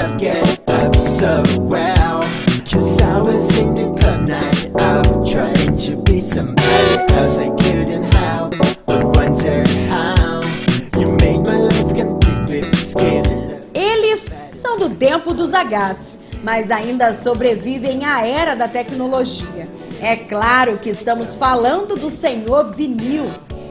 myself get up so well, 'cause I was in the club night out, trying to be somebody else I couldn't help but wonder how you made my life complete with skin. Eles são do tempo dos Hs, mas ainda sobrevivem à era da tecnologia. É claro que estamos falando do senhor vinil,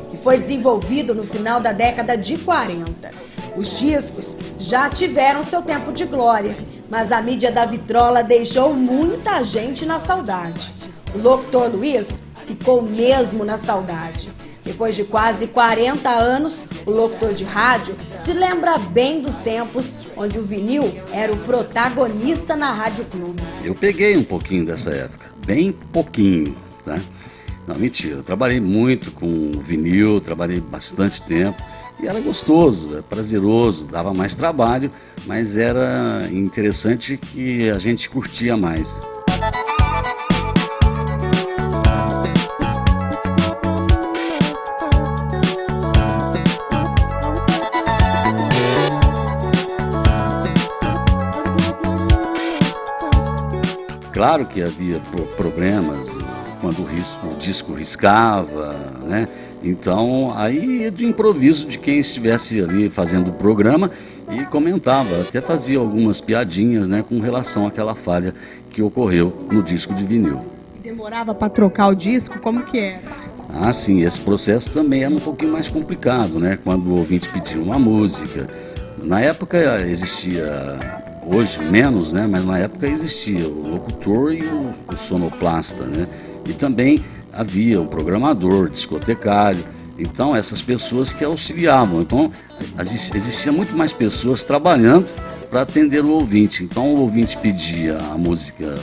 que foi desenvolvido no final da década de 40. Os discos já tiveram seu tempo de glória, mas a mídia da vitrola deixou muita gente na saudade. O locutor Luiz ficou mesmo na saudade. Depois de quase 40 anos, o locutor de rádio se lembra bem dos tempos onde o vinil era o protagonista na Rádio Clube. Eu peguei um pouquinho dessa época, bem pouquinho, tá? Não, mentira, eu trabalhei muito com vinil, trabalhei bastante tempo e era gostoso, é prazeroso, dava mais trabalho, mas era interessante que a gente curtia mais. Claro que havia problemas quando o disco riscava, né? Então, aí de improviso de quem estivesse ali fazendo o programa e comentava, até fazia algumas piadinhas, né, com relação àquela falha que ocorreu no disco de vinil. Demorava para trocar o disco? Como que era? Ah, sim, esse processo também era um pouquinho mais complicado, né? Quando o ouvinte pedia uma música. Na época existia... Hoje menos, né? Mas na época existia o locutor e o sonoplasta, né? E também havia o programador, discotecário. Então essas pessoas que auxiliavam. Então existia muito mais pessoas trabalhando para atender o ouvinte. Então o ouvinte pedia a música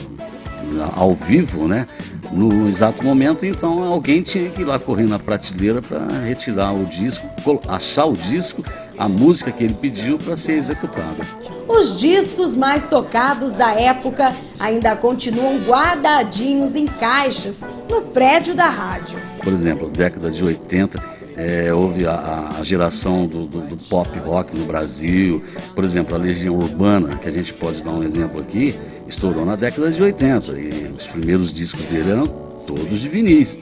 ao vivo, né? No exato momento, então alguém tinha que ir lá correndo na prateleira para retirar o disco, achar o disco, a música que ele pediu para ser executada. Os discos mais tocados da época ainda continuam guardadinhos em caixas no prédio da rádio. Por exemplo, década de 80, houve a geração do pop rock no Brasil. Por exemplo, a Legião Urbana, que a gente pode dar um exemplo aqui, estourou na década de 80 e os primeiros discos dele eram todos de vinis.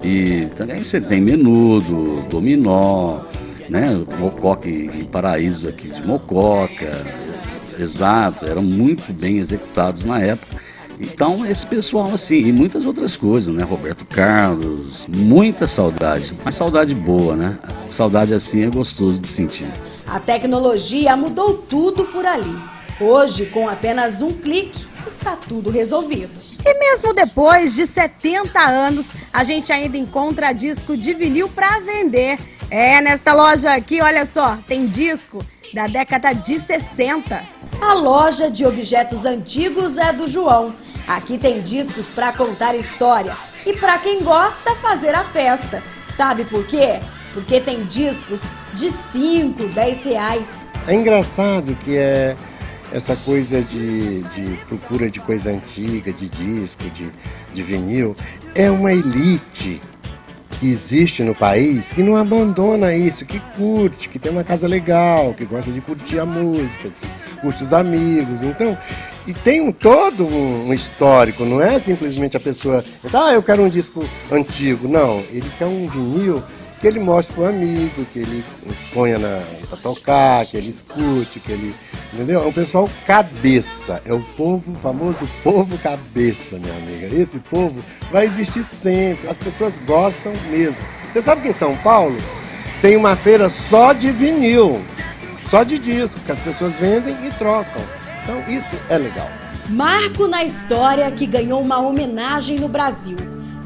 E também você tem Menudo, Dominó, né? Mococa e Paraíso aqui de Mococa. Exato, eram muito bem executados na época. Então, esse pessoal assim, e muitas outras coisas, né? Roberto Carlos, muita saudade, mas saudade boa, né? Saudade assim é gostoso de sentir. A tecnologia mudou tudo por ali. Hoje, com apenas um clique, está tudo resolvido. E mesmo depois de 70 anos, a gente ainda encontra disco de vinil para vender. Nesta loja aqui, olha só, tem disco da década de 60. A loja de objetos antigos é do João. Aqui tem discos para contar história e para quem gosta fazer a festa. Sabe por quê? Porque tem discos de 5, 10 reais. É engraçado que essa coisa de procura de coisa antiga, de disco, de vinil, é uma elite que existe no país que não abandona isso, que curte, que tem uma casa legal, que gosta de curtir a música, que curte os amigos. Então, e tem todo um histórico, não é simplesmente a pessoa, eu quero um disco antigo, não, ele quer um vinil que ele mostre para o amigo, que ele ponha para tocar, que ele escute, que ele... Entendeu? É um pessoal cabeça, é o povo, o famoso povo cabeça, minha amiga. Esse povo vai existir sempre, as pessoas gostam mesmo. Você sabe que em São Paulo tem uma feira só de vinil, só de disco, que as pessoas vendem e trocam. Então isso é legal. Marco na história que ganhou uma homenagem no Brasil.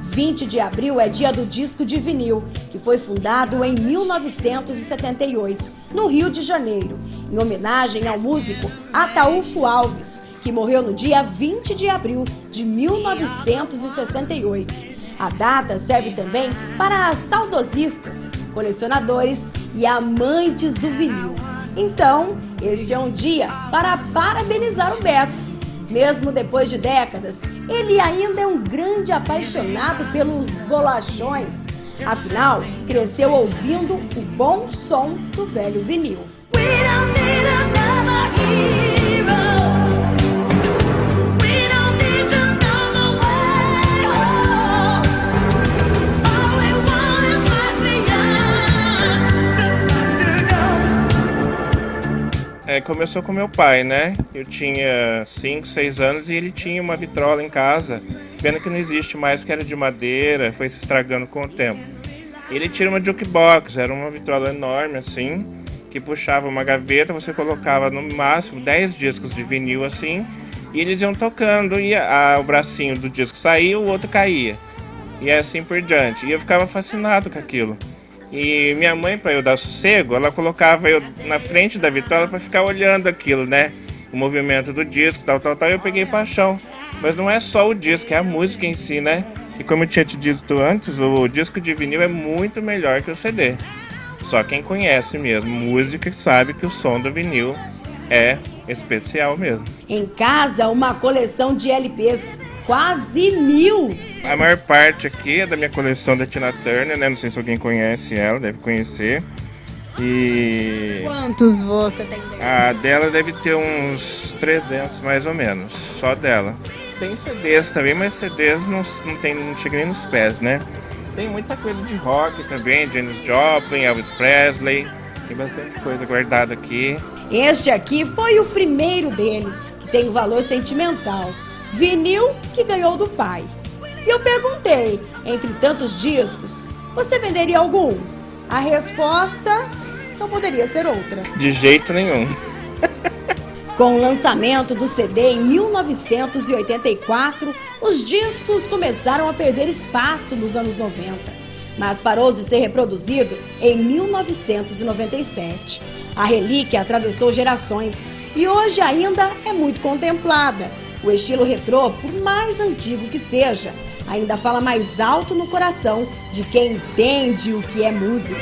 20 de abril é dia do disco de vinil, que foi fundado em 1978, no Rio de Janeiro, em homenagem ao músico Ataúfo Alves, que morreu no dia 20 de abril de 1968. A data serve também para saudosistas, colecionadores e amantes do vinil. Então, este é um dia para parabenizar o Beto. Mesmo depois de décadas, ele ainda é um grande apaixonado pelos bolachões. Afinal, cresceu ouvindo o bom som do velho vinil. We don't need another hero. Começou com meu pai, né? Eu tinha 5, 6 anos e ele tinha uma vitrola em casa, vendo que não existe mais, porque era de madeira, foi se estragando com o tempo. Ele tira uma jukebox, era uma vitrola enorme assim, que puxava uma gaveta, você colocava no máximo 10 discos de vinil assim, e eles iam tocando, e o bracinho do disco saía, o outro caía. E assim por diante. E eu ficava fascinado com aquilo. E minha mãe, para eu dar sossego, ela colocava eu na frente da vitrola para ficar olhando aquilo, né? O movimento do disco, tal. E eu peguei paixão. Mas não é só o disco, é a música em si, né? E como eu tinha te dito antes, o disco de vinil é muito melhor que o CD. Só quem conhece mesmo música sabe que o som do vinil é especial mesmo. Em casa, uma coleção de LPs, quase 1000. A maior parte aqui é da minha coleção da Tina Turner, né? Não sei se alguém conhece ela, deve conhecer. E Quantos você tem dele? a dela deve ter uns 300 mais ou menos, só dela. Tem CDs também, mas CDs não chega nem nos pés, né? Tem muita coisa de rock também, Janis Joplin, Elvis Presley, tem bastante coisa guardada aqui. Este aqui foi o primeiro dele, que tem um valor sentimental. Vinil que ganhou do pai. E eu perguntei, entre tantos discos, você venderia algum? A resposta não poderia ser outra. De jeito nenhum. Com o lançamento do CD em 1984, os discos começaram a perder espaço nos anos 90, mas parou de ser reproduzido em 1997. A relíquia atravessou gerações e hoje ainda é muito contemplada. O estilo retrô, por mais antigo que seja, ainda fala mais alto no coração de quem entende o que é música.